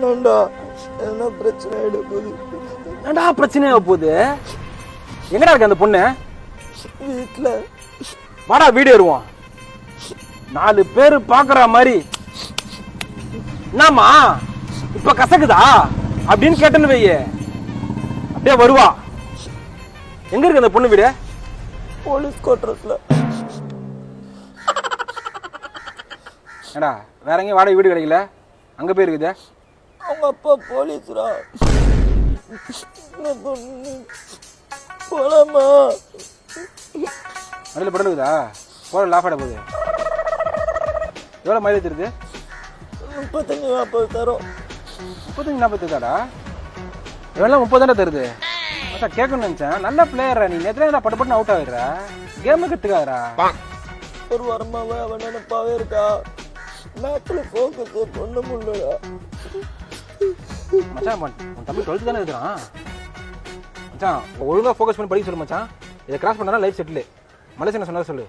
வேணாம்டா, என்ன பிரச்சனை ஆயிட போகுது. என்னடா பிரச்சனையா போகுது? எங்கடா இருக்கு அந்த பொண்ணு? வீட்டுல. வாடா வீடு ஏறுவோம். 4 பேரு பாக்குற மாதிரி என்னம்மா இப்ப கசக்குதா அப்படின்னு கேட்டேன்னு வையே, அப்படியே வருவா. எங்க இருக்கு அந்த பொண்ணு வீடு? போலீஸ் குவார்டர்ஸ்ல. ஏடா வேற எங்கேயும் வாடகை வீடு கிடைக்கல, அங்க போய் இருக்குது. அவங்க அப்பா போலீஸ்ரா. போலாமா? வண்டியில் படம் இருக்குதா? போல லாஃப் ஆட போகுது. எவ்வளோ மைலேஜ் இருக்கு? 35-40 தரும். 35-40 தாடா? எவ்வளோ 30 தானே தருது. மச்சான் கேட்கணும்னு நினச்சேன். நல்ல பிளேயரா நீ. நேற்று பட்டு பட்டு அவுட் ஆகிடுற. கேமு கற்றுக்காதரா. ஒரு வாரமாவே அவன் நினைப்பாவே இருக்கா. மேட்ச்ல ஃபோக்கஸ் பண்ண முடியலடா. மச்சான் உன் தம்பி 12th தானே இருக்கிறான். மச்சான் ஒழுங்காக ஃபோக்கஸ் பண்ணி படிக்க சொல்லு மச்சான். இதை கிராஸ் பண்ணா லைஃப் செட்டில். மலேசியா என்ன சொன்னா சொல்லு.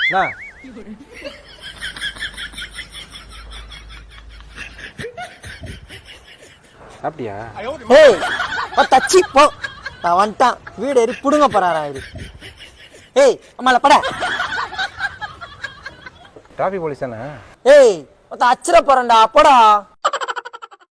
என்ன சாப்பிட்டியா? ஏய் தச்சி போ. நான் வந்துட்டான். வீடு ஏறி புடுங்க போறாரா இவரு. ஏய் அம்மால பட. டிராஃபிக் போலீஸ் தானே? ஏய் அச்சிர போறேன்டா போடா.